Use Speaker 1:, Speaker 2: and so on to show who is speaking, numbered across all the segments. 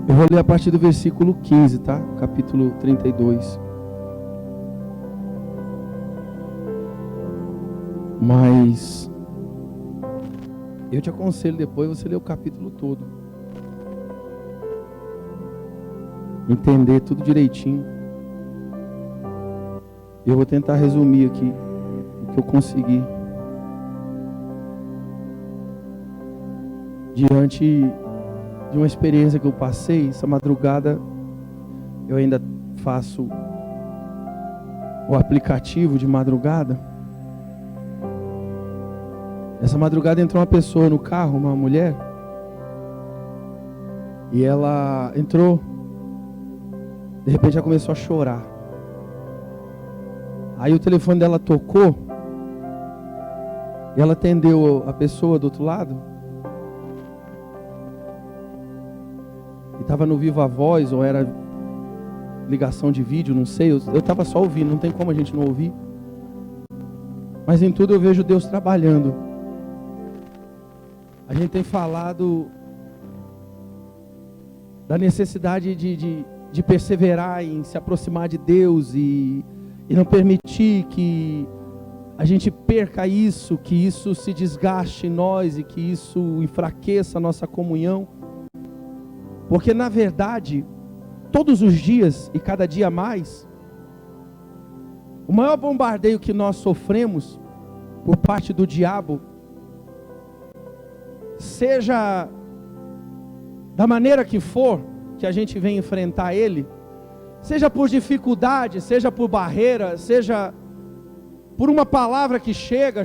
Speaker 1: Eu vou ler a partir do versículo 15, tá? Capítulo 32. Mas eu te aconselho depois você ler o capítulo todo. Entender tudo direitinho. Eu vou tentar resumir aqui o que eu consegui. Diante de uma experiência que eu passei, essa madrugada eu ainda faço o aplicativo de madrugada. Essa madrugada entrou uma pessoa no carro, uma mulher, e ela entrou, de repente ela começou a chorar. Aí o telefone dela tocou, e ela atendeu a pessoa do outro lado, e estava no Viva Voz, ou era ligação de vídeo, não sei, eu estava só ouvindo, não tem como a gente não ouvir. Mas em tudo eu vejo Deus trabalhando. A gente tem falado da necessidade de perseverar em se aproximar de Deus e não permitir que a gente perca isso, que isso se desgaste em nós e que isso enfraqueça a nossa comunhão. Porque na verdade, todos os dias e cada dia mais, o maior bombardeio que nós sofremos por parte do diabo, seja da maneira que for que a gente vem enfrentar ele, seja por dificuldade, seja por barreira, seja por uma palavra que chega,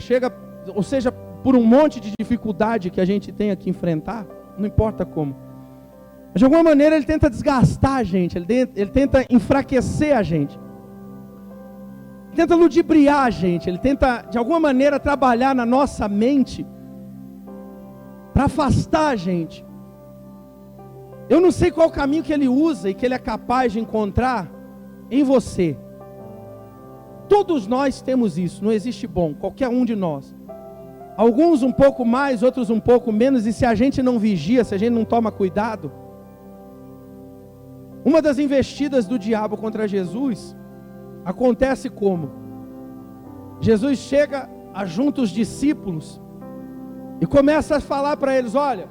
Speaker 1: ou seja por um monte de dificuldade que a gente tem que enfrentar, não importa como. Mas de alguma maneira ele tenta desgastar a gente, ele tenta enfraquecer a gente, ele tenta ludibriar a gente, ele tenta de alguma maneira trabalhar na nossa mente, para afastar a gente. Eu não sei qual caminho que ele usa e que ele é capaz de encontrar em você. Todos nós temos isso, não existe bom, qualquer um de nós. Alguns um pouco mais, outros um pouco menos, e se a gente não vigia, se a gente não toma cuidado. Uma das investidas do diabo contra Jesus acontece como? Jesus chega, ajunta os discípulos e começa a falar para eles: olha,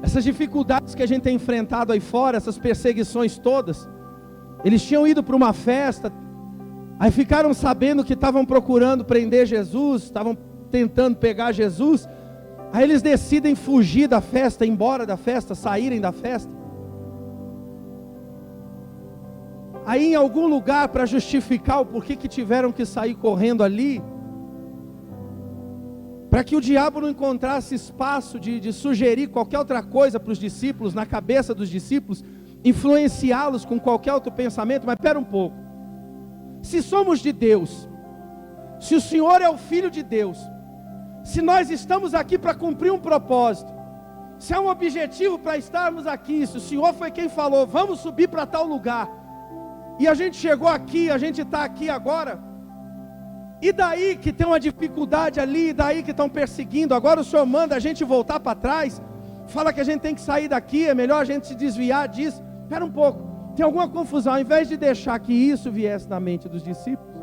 Speaker 1: essas dificuldades que a gente tem enfrentado aí fora, essas perseguições todas, eles tinham ido para uma festa, aí ficaram sabendo que estavam procurando prender Jesus, estavam tentando pegar Jesus, aí eles decidem fugir da festa, ir embora da festa, saírem da festa. Aí em algum lugar, para justificar o porquê que tiveram que sair correndo ali, para que o diabo não encontrasse espaço de sugerir qualquer outra coisa para os discípulos, na cabeça dos discípulos, influenciá-los com qualquer outro pensamento. Mas espera um pouco, se somos de Deus, se o Senhor é o Filho de Deus, se nós estamos aqui para cumprir um propósito, se há um objetivo para estarmos aqui, se o Senhor foi quem falou, vamos subir para tal lugar, e a gente chegou aqui, a gente está aqui agora, e daí que tem uma dificuldade ali, e daí que estão perseguindo, agora o Senhor manda a gente voltar para trás, fala que a gente tem que sair daqui, é melhor a gente se desviar disso. Espera um pouco, tem alguma confusão. Ao invés de deixar que isso viesse na mente dos discípulos,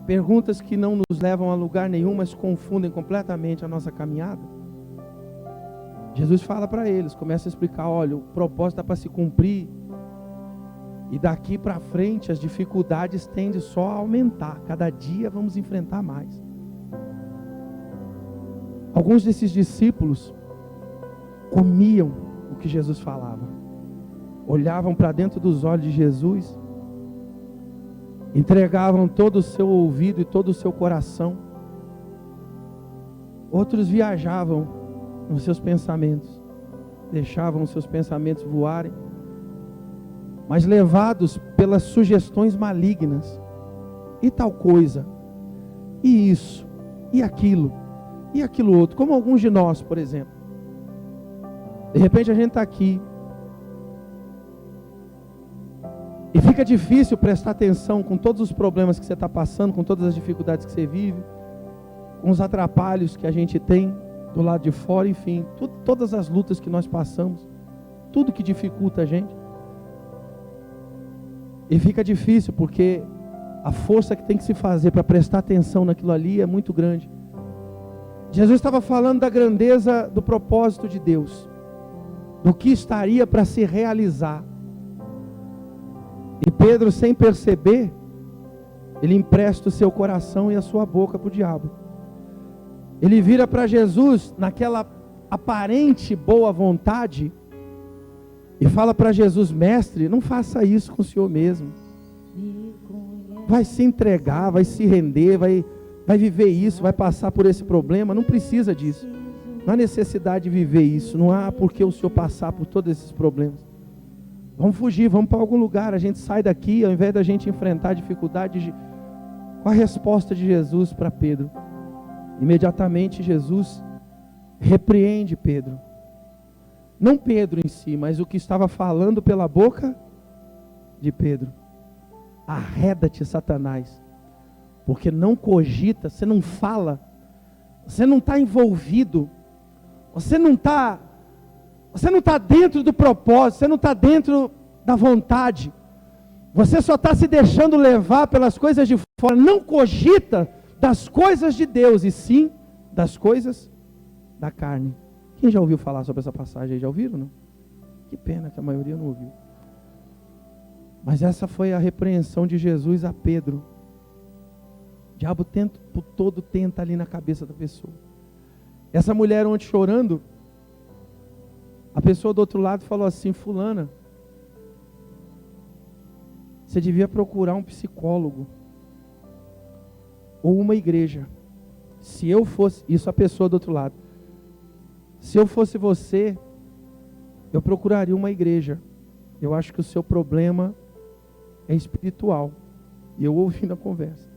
Speaker 1: perguntas que não nos levam a lugar nenhum, mas confundem completamente a nossa caminhada. Jesus fala para eles, começa a explicar: olha, o propósito está para se cumprir, e daqui para frente as dificuldades tendem só a aumentar, cada dia vamos enfrentar mais. Alguns desses discípulos comiam o que Jesus falava, olhavam para dentro dos olhos de Jesus, entregavam todo o seu ouvido e todo o seu coração. Outros viajavam nos seus pensamentos, deixavam os seus pensamentos voarem, mas levados pelas sugestões malignas, e tal coisa, e isso, e aquilo outro, como alguns de nós, por exemplo. De repente a gente está aqui, e fica difícil prestar atenção com todos os problemas que você está passando, com todas as dificuldades que você vive, com os atrapalhos que a gente tem. do lado de fora, enfim, todas as lutas que nós passamos, tudo que dificulta a gente. E fica difícil porque a força que tem que se fazer para prestar atenção naquilo ali é muito grande. Jesus estava falando da grandeza do propósito de Deus, do que estaria para se realizar. E Pedro, sem perceber, ele empresta o seu coração e a sua boca para o diabo. Ele vira para Jesus naquela aparente boa vontade e fala para Jesus: mestre, não faça isso com o Senhor mesmo. Vai se entregar, vai se render, vai viver isso, vai passar por esse problema. Não precisa disso. Não há necessidade de viver isso. Não há por que o Senhor passar por todos esses problemas. Vamos fugir, vamos para algum lugar. A gente sai daqui, ao invés da gente enfrentar a dificuldade. Qual a resposta de Jesus para Pedro? Imediatamente Jesus repreende Pedro. Não Pedro em si, mas o que estava falando pela boca de Pedro. Arreda-te, Satanás, porque não cogita, você não fala, você não está envolvido, você não está dentro do propósito, você não está dentro da vontade, você só está se deixando levar pelas coisas de fora, não cogita das coisas de Deus, e sim das coisas da carne. Quem já ouviu falar sobre essa passagem aí? Já ouviram, não? Que pena que a maioria não ouviu. Mas essa foi a repreensão de Jesus a Pedro. O diabo todo tenta ali na cabeça da pessoa. Essa mulher ontem chorando, a pessoa do outro lado falou assim: fulana, você devia procurar um psicólogo ou uma igreja. Se eu fosse, isso a pessoa do outro lado, se eu fosse você, eu procuraria uma igreja. Eu acho que o seu problema é espiritual. E eu ouvi na conversa.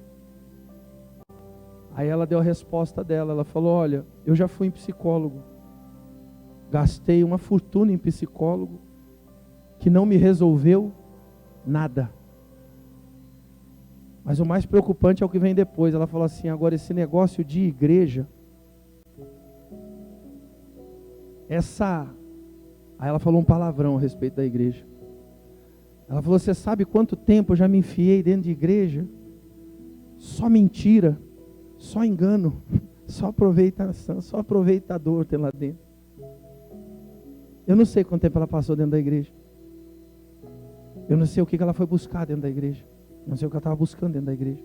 Speaker 1: Aí ela deu a resposta dela. Ela falou: olha, eu já fui em psicólogo. Gastei uma fortuna em psicólogo que não me resolveu nada. Mas o mais preocupante é o que vem depois. Ela falou assim: agora esse negócio de igreja, aí ela falou um palavrão a respeito da igreja. Ela falou: você sabe quanto tempo eu já me enfiei dentro de igreja? Só mentira, só engano, só aproveitação, só aproveitador tem lá dentro. Eu não sei quanto tempo ela passou dentro da igreja. Eu não sei o que ela foi buscar dentro da igreja. Não sei o que ela estava buscando dentro da igreja.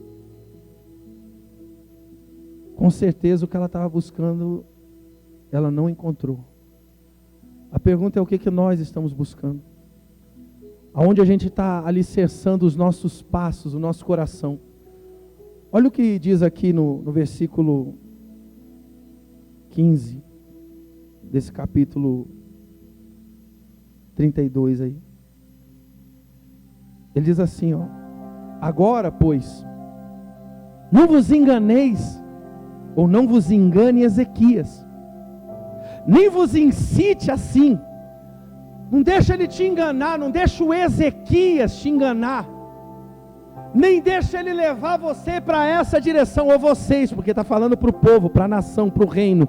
Speaker 1: Com certeza o que ela estava buscando, ela não encontrou. A pergunta é: o que nós estamos buscando? Aonde a gente está alicerçando os nossos passos, o nosso coração? Olha o que diz aqui no versículo 15 desse capítulo 32 aí. Ele diz assim, ó: agora, pois, não vos enganeis, ou não vos engane Ezequias, nem vos incite assim. Não deixa ele te enganar, não deixa o Ezequias te enganar, nem deixa ele levar você para essa direção, ou vocês, porque está falando para o povo, para a nação, para o reino.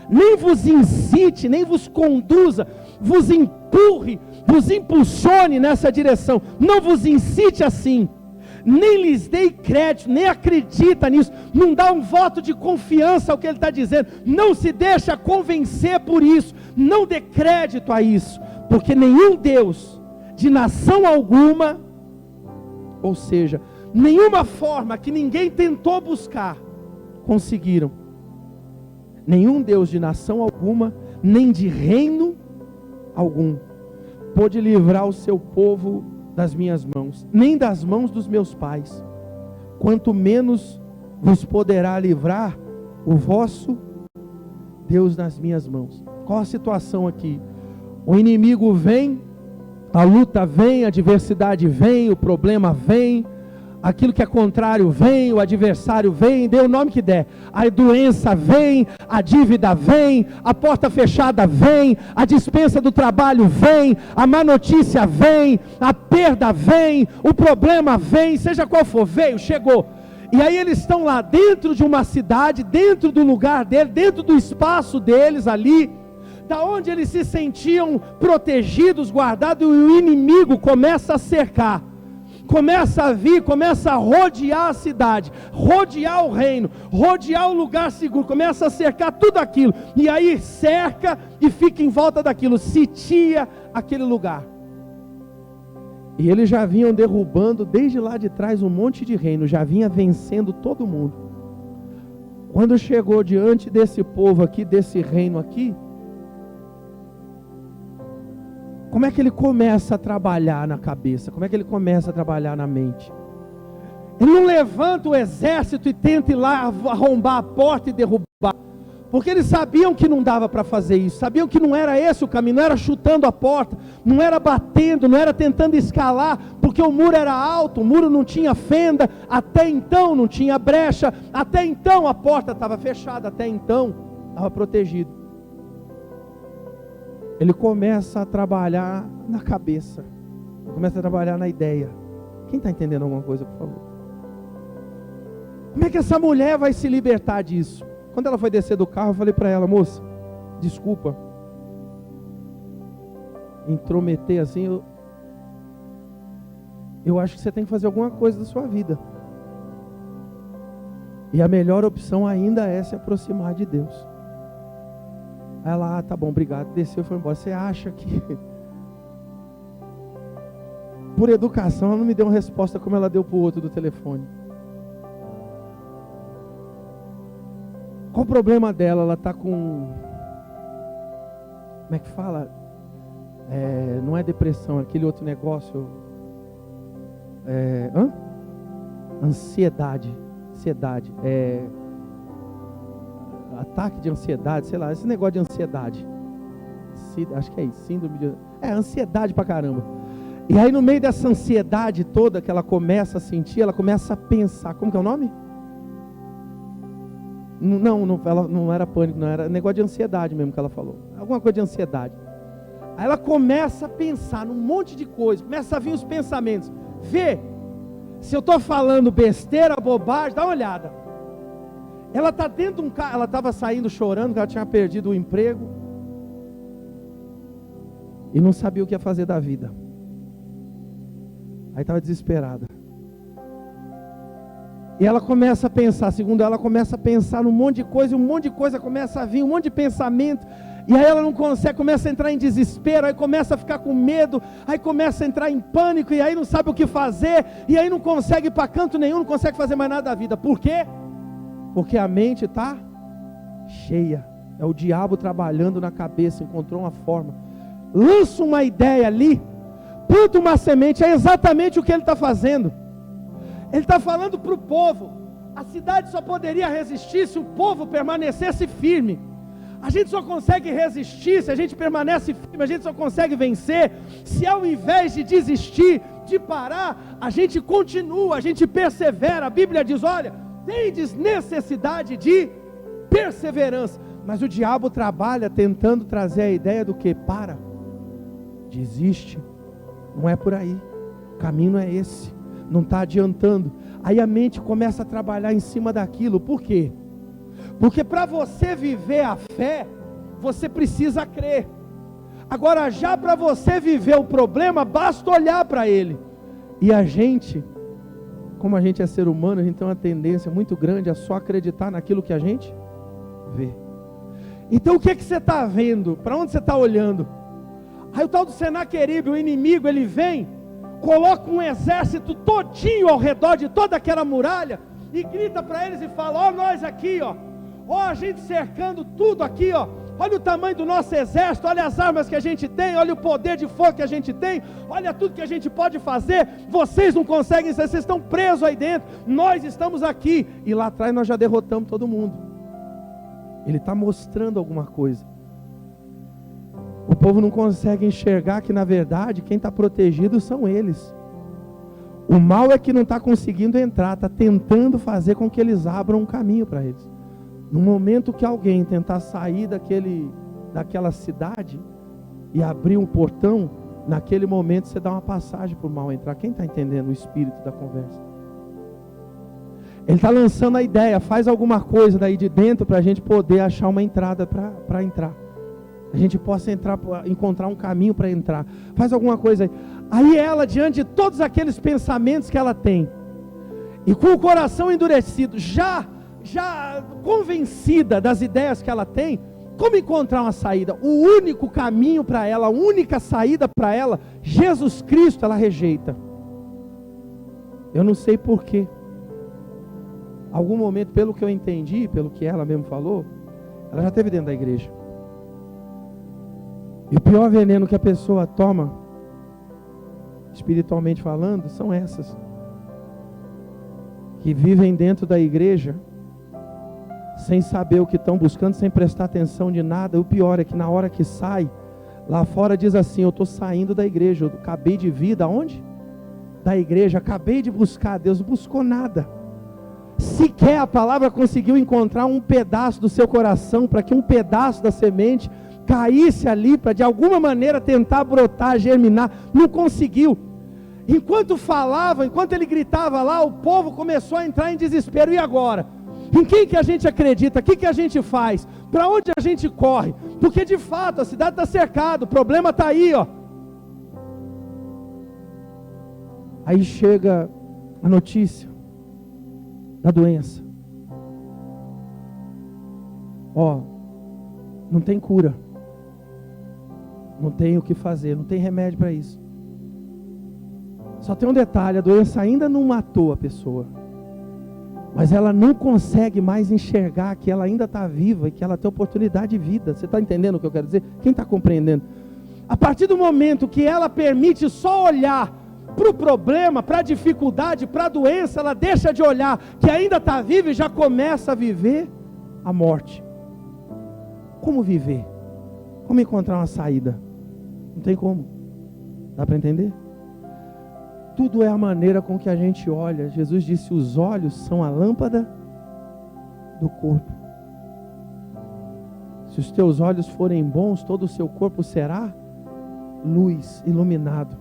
Speaker 1: Nem vos incite, nem vos conduza, vos empurre, vos impulsione nessa direção. Não vos incite assim, nem lhes dei crédito, nem acredita nisso, não dá um voto de confiança ao que ele está dizendo, não se deixa convencer por isso, não dê crédito a isso, porque nenhum Deus de nação alguma, ou seja, nenhuma forma que ninguém tentou buscar, conseguiram. Nenhum Deus de nação alguma, nem de reino algum, pôde livrar o seu povo das minhas mãos, nem das mãos dos meus pais, quanto menos vos poderá livrar o vosso Deus das minhas mãos. Qual a situação aqui? O inimigo vem, a luta vem, a adversidade vem, o problema vem, aquilo que é contrário vem, o adversário vem, dê o nome que der, a doença vem, a dívida vem, a porta fechada vem, a dispensa do trabalho vem, a má notícia vem, a perda vem, o problema vem, seja qual for, veio, chegou. E aí eles estão lá dentro de uma cidade, dentro do lugar dele, dentro do espaço deles ali, da onde eles se sentiam protegidos, guardados, e o inimigo começa a cercar, começa a vir, começa a rodear a cidade, rodear o reino, rodear o lugar seguro, começa a cercar tudo aquilo, e aí cerca e fica em volta daquilo, sitia aquele lugar. E eles já vinham derrubando desde lá de trás um monte de reino, já vinha vencendo todo mundo. Quando chegou diante desse povo aqui, desse reino aqui, como é que ele começa a trabalhar na cabeça? Como é que ele começa a trabalhar na mente? Ele não levanta o exército e tenta ir lá arrombar a porta e derrubar, porque eles sabiam que não dava para fazer isso, sabiam que não era esse o caminho, não era chutando a porta, não era batendo, não era tentando escalar, porque o muro era alto, o muro não tinha fenda, até então não tinha brecha, até então a porta estava fechada, até então estava protegido. Ele começa a trabalhar na cabeça, começa a trabalhar na ideia. Quem está entendendo alguma coisa, por favor? Como é que essa mulher vai se libertar disso? Quando ela foi descer do carro, eu falei para ela: moça, desculpa intrometer assim, eu acho que você tem que fazer alguma coisa da sua vida, e a melhor opção ainda é se aproximar de Deus. Aí ela: tá bom, obrigado, desceu e foi embora. Você acha que por educação ela não me deu uma resposta como ela deu para o outro do telefone? Qual o problema dela? Ela está com... Como é que fala? Não é depressão, é aquele outro negócio. Ansiedade. Ataque de ansiedade, sei lá, esse negócio de ansiedade. Acho que é isso, síndrome de... ansiedade pra caramba. E aí no meio dessa ansiedade toda que ela começa a sentir, ela começa a pensar. Como que é o nome? Não, ela não era pânico, não, era negócio de ansiedade mesmo que ela falou. Alguma coisa de ansiedade. Aí ela começa a pensar num monte de coisa, começa a vir os pensamentos. Vê, se eu estou falando besteira, bobagem, dá uma olhada. Ela está dentro de um carro, ela estava saindo chorando, que ela tinha perdido o emprego. E não sabia o que ia fazer da vida. Aí estava desesperada. E ela começa a pensar, segundo ela, começa a pensar num monte de coisa, e um monte de coisa começa a vir, um monte de pensamento, e aí ela não consegue, começa a entrar em desespero, aí começa a ficar com medo, aí começa a entrar em pânico, e aí não sabe o que fazer, e aí não consegue ir para canto nenhum, não consegue fazer mais nada da vida. Por quê? Porque a mente está cheia, é o diabo trabalhando na cabeça, encontrou uma forma, lança uma ideia ali, planta uma semente, é exatamente o que ele está fazendo. Ele está falando para o povo, a cidade só poderia resistir se o povo permanecesse firme. A gente só consegue resistir se a gente permanece firme, a gente só consegue vencer se ao invés de desistir, de parar, a gente continua, a gente persevera. A Bíblia diz: olha, tendes necessidade de perseverança. Mas o diabo trabalha tentando trazer a ideia do que? Para, desiste, não é por aí, o caminho não é esse, não está adiantando. Aí a mente começa a trabalhar em cima daquilo. Por quê? Porque para você viver a fé, você precisa crer. Agora, já para você viver o problema, basta olhar para ele. E a gente, como a gente é ser humano, a gente tem uma tendência muito grande a só acreditar naquilo que a gente vê. Então o que você está vendo? Para onde você está olhando? Aí o tal do Senaqueribe, o inimigo, ele vem, coloca um exército todinho ao redor de toda aquela muralha e grita para eles e fala: ó, nós aqui, ó, a gente cercando tudo aqui, ó, olha o tamanho do nosso exército, olha as armas que a gente tem, olha o poder de fogo que a gente tem, olha tudo que a gente pode fazer. Vocês não conseguem, vocês estão presos aí dentro, nós estamos aqui, e lá atrás nós já derrotamos todo mundo. Ele está mostrando alguma coisa. O povo não consegue enxergar que na verdade quem está protegido são eles. O mal é que não está conseguindo entrar, está tentando fazer com que eles abram um caminho para eles. No momento que alguém tentar sair daquela cidade e abrir um portão, naquele momento você dá uma passagem para o mal entrar. Quem está entendendo o espírito da conversa? Ele está lançando a ideia, faz alguma coisa daí de dentro para a gente poder achar uma entrada para entrar. A gente possa entrar, encontrar um caminho para entrar. Faz alguma coisa aí. Aí ela, diante de todos aqueles pensamentos que ela tem, e com o coração endurecido, já convencida das ideias que ela tem, como encontrar uma saída? O único caminho para ela, a única saída para ela, Jesus Cristo, ela rejeita. Eu não sei porquê. Algum momento, pelo que eu entendi, pelo que ela mesmo falou, ela já esteve dentro da igreja. E o pior veneno que a pessoa toma, espiritualmente falando, são essas. Que vivem dentro da igreja, sem saber o que estão buscando, sem prestar atenção de nada. O pior é que na hora que sai, lá fora diz assim: eu estou saindo da igreja, eu acabei de vir, da onde? Da igreja, acabei de buscar Deus. Não buscou nada. Sequer a palavra conseguiu encontrar um pedaço do seu coração, para que um pedaço da semente caísse ali, para de alguma maneira tentar brotar, germinar. Não conseguiu. Enquanto falava, enquanto ele gritava lá, o povo começou a entrar em desespero. E agora? Em quem que a gente acredita? O que que a gente faz? Para onde a gente corre? Porque de fato a cidade está cercada, o problema está aí, ó. Aí chega a notícia da doença. Ó, não tem cura, não tem o que fazer, não tem remédio para isso. Só tem um detalhe: a doença ainda não matou a pessoa, mas ela não consegue mais enxergar que ela ainda está viva e que ela tem oportunidade de vida. Você está entendendo o que eu quero dizer? Quem está compreendendo? A partir do momento que ela permite só olhar para o problema, para a dificuldade, para a doença, ela deixa de olhar que ainda está viva e já começa a viver a morte. Como viver? Como encontrar uma saída? Não tem como. Dá para entender? Tudo é a maneira com que a gente olha. Jesus disse: os olhos são a lâmpada do corpo. Se os teus olhos forem bons, todo o seu corpo será luz, iluminado.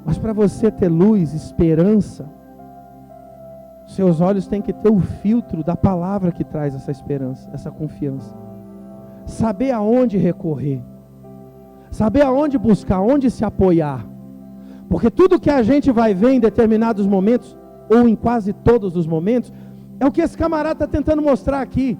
Speaker 1: Mas para você ter luz, esperança, seus olhos têm que ter o filtro da palavra que traz essa esperança, essa confiança. Saber aonde recorrer, saber aonde buscar, aonde se apoiar. Porque tudo que a gente vai ver em determinados momentos, ou em quase todos os momentos, é o que esse camarada está tentando mostrar aqui.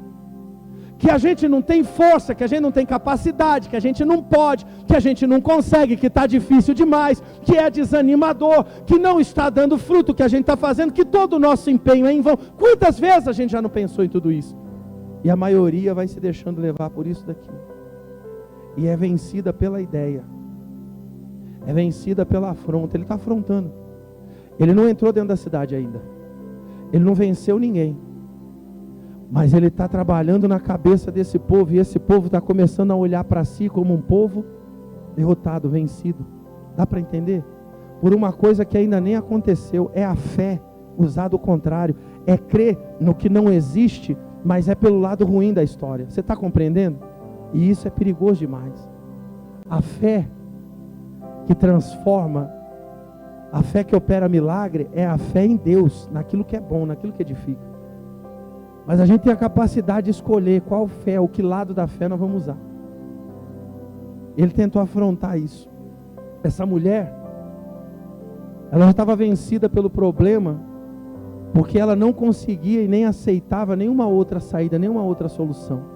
Speaker 1: Que a gente não tem força, que a gente não tem capacidade, que a gente não pode, que a gente não consegue, que está difícil demais, que é desanimador, que não está dando fruto o que a gente está fazendo, que todo o nosso empenho é em vão. Quantas vezes a gente já não pensou em tudo isso? E a maioria vai se deixando levar por isso daqui. E é vencida pela ideia. É vencida pela afronta. Ele está afrontando. Ele não entrou dentro da cidade ainda. Ele não venceu ninguém. Mas ele está trabalhando na cabeça desse povo. E esse povo está começando a olhar para si como um povo derrotado, vencido. Dá para entender? Por uma coisa que ainda nem aconteceu. É a fé usada ao contrário. É crer no que não existe, mas é pelo lado ruim da história. Você está compreendendo? E isso é perigoso demais. A fé que transforma, a fé que opera milagre, é a fé em Deus, naquilo que é bom, naquilo que edifica. Mas a gente tem a capacidade de escolher qual fé, o que lado da fé nós vamos usar. Ele tentou afrontar isso. Essa mulher, ela já estava vencida pelo problema, porque ela não conseguia e nem aceitava nenhuma outra saída, nenhuma outra solução.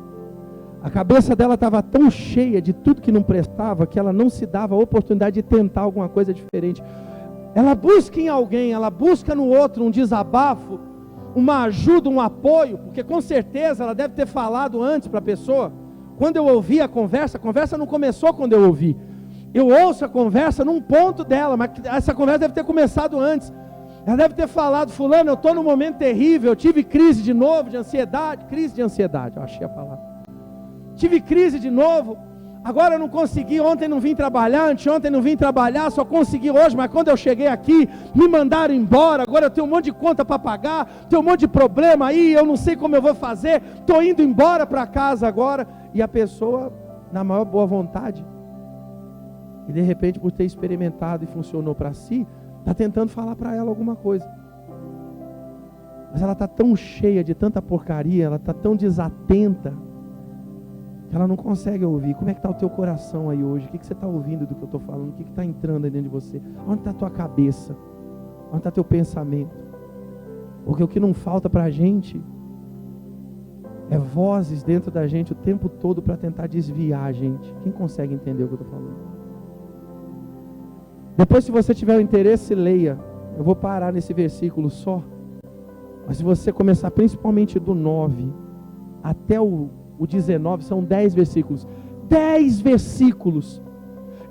Speaker 1: A cabeça dela estava tão cheia de tudo que não prestava, que ela não se dava a oportunidade de tentar alguma coisa diferente. Ela busca em alguém, ela busca no outro um desabafo, uma ajuda, um apoio, porque com certeza ela deve ter falado antes para a pessoa. Quando eu ouvi a conversa não começou quando eu ouvi. Eu ouço a conversa num ponto dela, mas essa conversa deve ter começado antes. Ela deve ter falado: fulano, eu estou num momento terrível, eu tive crise de novo, de ansiedade, eu achei a palavra. Tive crise de novo, agora eu não consegui, ontem não vim trabalhar, anteontem não vim trabalhar, só consegui hoje, mas quando eu cheguei aqui, me mandaram embora, agora eu tenho um monte de conta para pagar, tenho um monte de problema aí, eu não sei como eu vou fazer, estou indo embora para casa agora. E a pessoa, na maior boa vontade, e de repente por ter experimentado e funcionou para si, está tentando falar para ela alguma coisa. Mas ela está tão cheia de tanta porcaria, ela está tão desatenta, que ela não consegue ouvir. Como é que está o teu coração aí hoje? O que você está ouvindo do que eu estou falando? O que está entrando aí dentro de você? Onde está a tua cabeça? Onde está teu pensamento? Porque o que não falta para a gente é vozes dentro da gente o tempo todo para tentar desviar a gente. Quem consegue entender o que eu estou falando? Depois, se você tiver o interesse, leia. Eu vou parar nesse versículo só. Mas se você começar principalmente do 9 até o 19, são 10 versículos. 10 versículos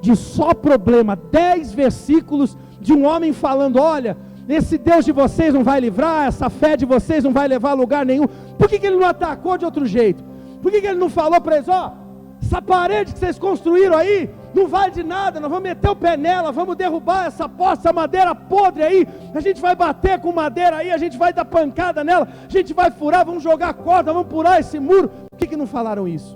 Speaker 1: de só problema. 10 versículos de um homem falando: olha, esse Deus de vocês não vai livrar, essa fé de vocês não vai levar a lugar nenhum. Por que ele não atacou de outro jeito? Por que ele não falou para eles: ó, essa parede que vocês construíram aí não vale de nada, nós vamos meter o pé nela, vamos derrubar essa porta, essa madeira podre aí, a gente vai bater com madeira aí, a gente vai dar pancada nela, a gente vai furar, vamos jogar corda, vamos furar esse muro. Por que não falaram isso?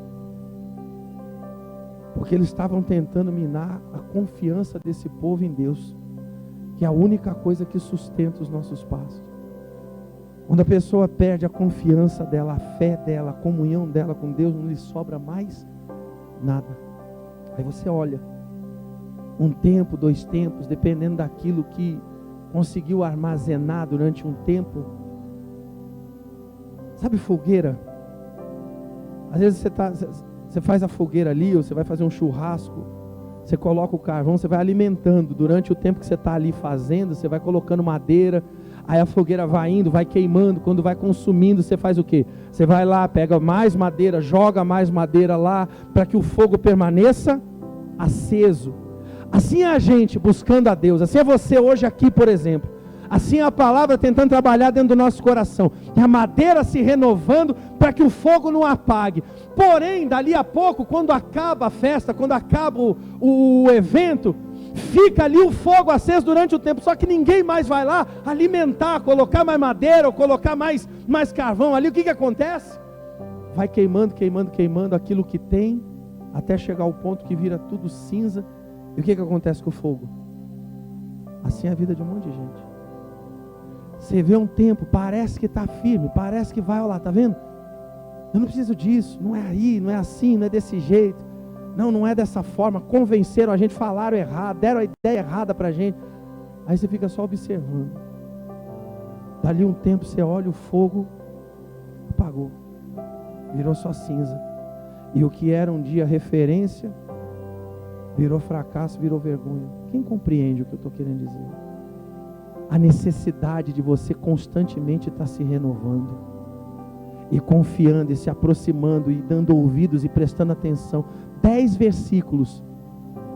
Speaker 1: Porque eles estavam tentando minar a confiança desse povo em Deus, que é a única coisa que sustenta os nossos passos. Quando a pessoa perde a confiança dela, a fé dela, a comunhão dela com Deus, não lhe sobra mais nada. Aí você olha, um tempo, 2 tempos, dependendo daquilo que conseguiu armazenar durante um tempo. Sabe fogueira? Às vezes você faz a fogueira ali, ou você vai fazer um churrasco, você coloca o carvão, você vai alimentando. Durante o tempo que você está ali fazendo, você vai colocando madeira, aí a fogueira vai indo, vai queimando. Quando vai consumindo, você faz o quê? Você vai lá, pega mais madeira, joga mais madeira lá, para que o fogo permaneça aceso. Assim é a gente buscando a Deus. Assim é você hoje aqui, por exemplo. Assim é a palavra tentando trabalhar dentro do nosso coração, e a madeira se renovando para que o fogo não apague. Porém, dali a pouco, quando acaba a festa, quando acaba o evento, fica ali o fogo aceso durante o tempo, só que ninguém mais vai lá alimentar, colocar mais madeira, ou colocar mais carvão ali. O que acontece? Vai queimando, queimando, queimando aquilo que tem, até chegar ao ponto que vira tudo cinza. E o que acontece com o fogo? Assim é a vida de um monte de gente. Você vê um tempo, parece que está firme, parece que vai lá, está vendo? Eu não preciso disso, não é aí, não é assim, não é desse jeito. Não é dessa forma. Convenceram a gente, falaram errado, deram a ideia errada para a gente. Aí você fica só observando. Dali um tempo você olha, o fogo apagou, virou só cinza. E o que era um dia referência virou fracasso, virou vergonha. Quem compreende o que eu estou querendo dizer? A necessidade de você constantemente estar se renovando e confiando e se aproximando e dando ouvidos e prestando atenção. 10 versículos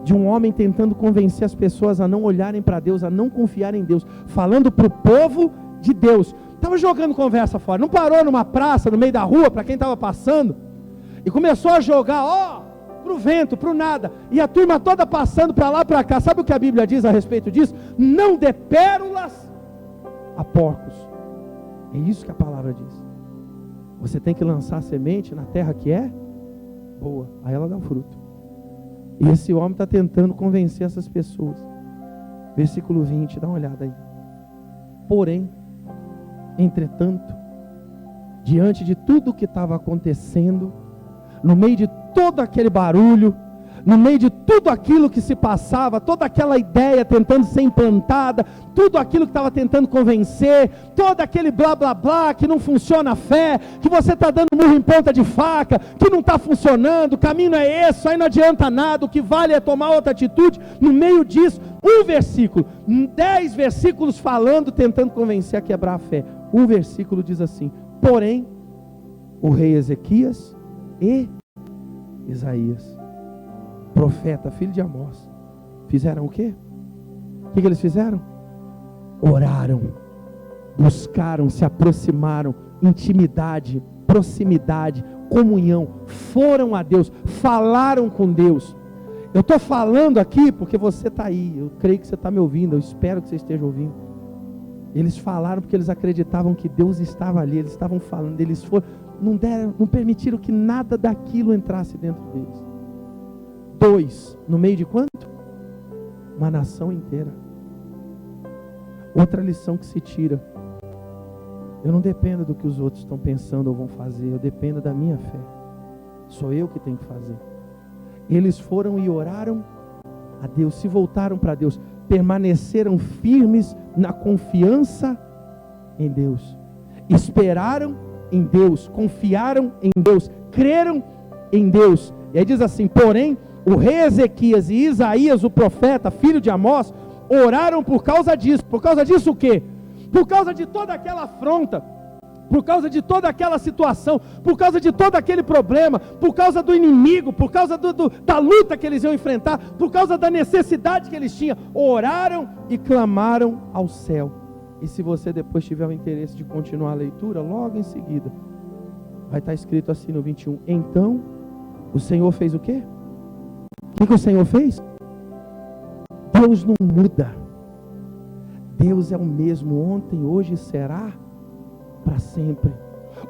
Speaker 1: de um homem tentando convencer as pessoas a não olharem para Deus, a não confiar em Deus, falando para o povo de Deus. Estava jogando conversa fora, não parou numa praça, no meio da rua, para quem estava passando, e começou a jogar, para o vento, para o nada, e a turma toda passando para lá, para cá. Sabe o que a Bíblia diz a respeito disso? Não dê pérolas a porcos. É isso que a palavra diz. Você tem que lançar a semente na terra que é boa, aí ela dá fruto. E esse homem está tentando convencer essas pessoas. Versículo 20, dá uma olhada aí. Porém, entretanto, diante de tudo o que estava acontecendo, no meio de todo aquele barulho, no meio de tudo aquilo que se passava, toda aquela ideia tentando ser implantada, tudo aquilo que estava tentando convencer, todo aquele blá blá blá, que não funciona a fé, que você está dando murro em ponta de faca, que não está funcionando, o caminho é esse, aí não adianta nada, o que vale é tomar outra atitude. No meio disso, um versículo, 10 versículos falando, tentando convencer a quebrar a fé. Um versículo diz assim: porém, o rei Ezequias e Isaías, profeta, filho de Amós, fizeram o quê? O que eles fizeram? Oraram, buscaram, se aproximaram, intimidade, proximidade, comunhão, foram a Deus, falaram com Deus. Eu estou falando aqui porque você está aí, eu creio que você está me ouvindo, eu espero que você esteja ouvindo. Eles falaram porque eles acreditavam que Deus estava ali, eles estavam falando, eles foram, não permitiram que nada daquilo entrasse dentro deles. 2, no meio de quanto? Uma nação inteira. Outra lição que se tira. Eu não dependo do que os outros estão pensando ou vão fazer, eu dependo da minha fé. Sou eu que tenho que fazer. Eles foram e oraram a Deus, se voltaram para Deus, permaneceram firmes na confiança em Deus, esperaram em Deus, confiaram em Deus, creram em Deus. E aí diz assim: porém, o rei Ezequias e Isaías, o profeta, filho de Amós, oraram por causa disso. Por causa disso o quê? Por causa de toda aquela afronta, por causa de toda aquela situação, por causa de todo aquele problema, por causa do inimigo, por causa da luta que eles iam enfrentar, por causa da necessidade que eles tinham, oraram e clamaram ao céu. E se você depois tiver o interesse de continuar a leitura, logo em seguida, vai estar escrito assim no 21, então, o Senhor fez o quê? O que o Senhor fez? Deus não muda. Deus é o mesmo ontem, hoje e será para sempre.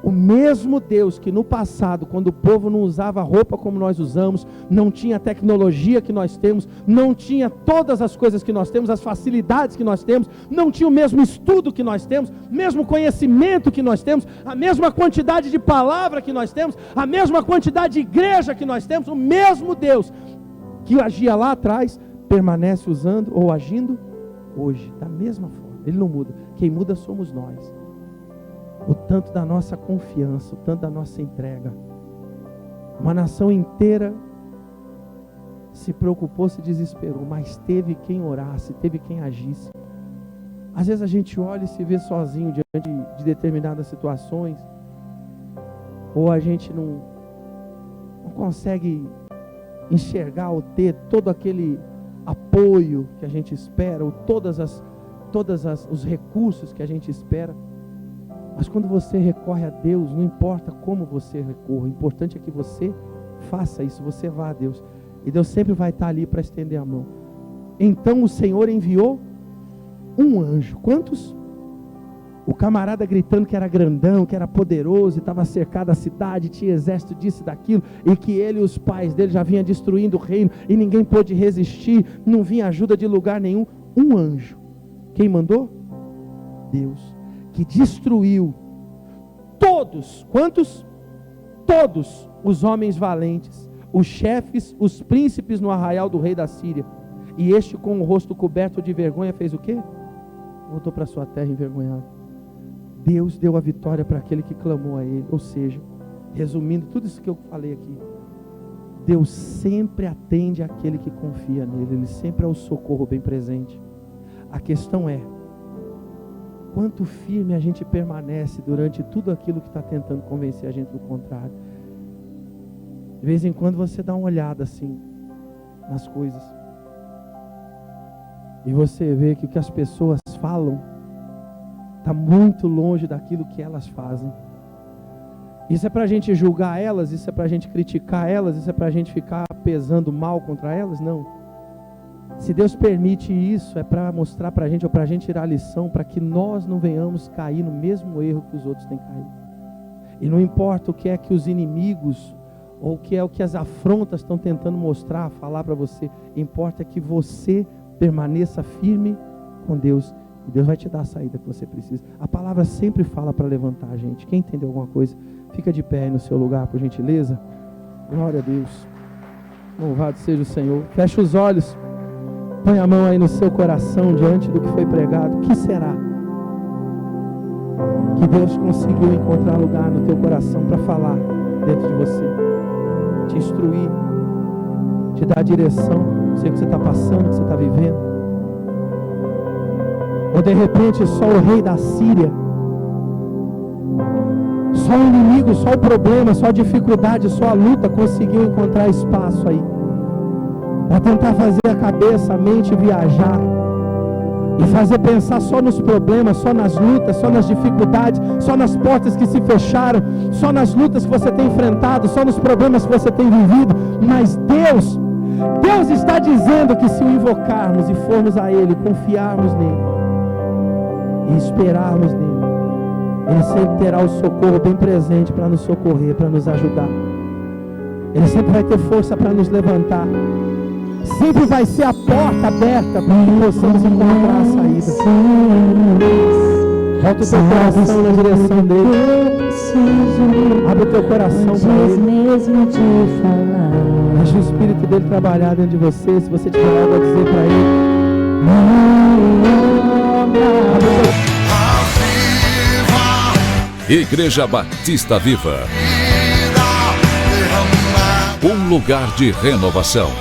Speaker 1: O mesmo Deus que no passado, quando o povo não usava roupa como nós usamos, não tinha a tecnologia que nós temos, não tinha todas as coisas que nós temos, as facilidades que nós temos, não tinha o mesmo estudo que nós temos, mesmo conhecimento que nós temos, a mesma quantidade de palavra que nós temos, a mesma quantidade de igreja que nós temos, o mesmo Deus que agia lá atrás, permanece usando ou agindo hoje, da mesma forma. Ele não muda. Quem muda somos nós. O tanto da nossa confiança, o tanto da nossa entrega. Uma nação inteira se preocupou, se desesperou, mas teve quem orasse, teve quem agisse. Às vezes a gente olha e se vê sozinho diante de determinadas situações, ou a gente não consegue enxergar ou ter todo aquele apoio que a gente espera, ou todos os recursos que a gente espera. Mas quando você recorre a Deus, não importa como você recorra, o importante é que você faça isso, você vá a Deus, e Deus sempre vai estar ali para estender a mão. Então o Senhor enviou um anjo. Quantos? O camarada gritando que era grandão, que era poderoso, e estava cercado a cidade, tinha exército disso e daquilo, e que ele e os pais dele já vinham destruindo o reino, e ninguém pôde resistir, não vinha ajuda de lugar nenhum. Um anjo. Quem mandou? Deus. Que destruiu todos. Quantos? Todos os homens valentes, os chefes, os príncipes no arraial do rei da Síria. E este, com o rosto coberto de vergonha, fez o quê? Voltou para sua terra envergonhado. Deus deu a vitória para aquele que clamou a Ele. Ou seja, resumindo tudo isso que eu falei aqui, Deus sempre atende àquele que confia nele. Ele sempre é o socorro bem presente. A questão é, quanto firme a gente permanece durante tudo aquilo que está tentando convencer a gente do contrário. De vez em quando você dá uma olhada assim nas coisas, e você vê que o que as pessoas falam está muito longe daquilo que elas fazem. Isso é para a gente julgar elas? Isso é para a gente criticar elas? Isso é para a gente ficar pesando mal contra elas? Não. Se Deus permite isso, é para mostrar para a gente, ou para a gente tirar a lição, para que nós não venhamos cair no mesmo erro que os outros têm caído. E não importa o que é que os inimigos, ou o que é o que as afrontas estão tentando mostrar, falar para você, importa que você permaneça firme com Deus, e Deus vai te dar a saída que você precisa. A palavra sempre fala para levantar a gente. Quem entendeu alguma coisa, fica de pé aí no seu lugar, por gentileza. Glória a Deus. Louvado seja o Senhor. Feche os olhos. Põe a mão aí no seu coração diante do que foi pregado. O que será que Deus conseguiu encontrar lugar no teu coração para falar dentro de você, te instruir, te dar direção, sei o que você está passando, o que você está vivendo? Ou de repente só o rei da Síria, só o inimigo, só o problema, só a dificuldade, só a luta conseguiu encontrar espaço aí para tentar fazer a cabeça, a mente viajar e fazer pensar só nos problemas, só nas lutas, só nas dificuldades, só nas portas que se fecharam, só nas lutas que você tem enfrentado, só nos problemas que você tem vivido. Mas Deus está dizendo que se o invocarmos e formos a Ele, confiarmos nele e esperarmos nele, Ele sempre terá o socorro bem presente para nos socorrer, para nos ajudar. Ele sempre vai ter força para nos levantar. Sempre vai ser a porta aberta para que possamos encontrar a saída. Volta o teu coração na direção dele. Abre o teu coração para ele. Deixa o Espírito dele trabalhar dentro de você. Se você tiver algo a dizer para ele,
Speaker 2: Igreja Batista Viva, um lugar de renovação.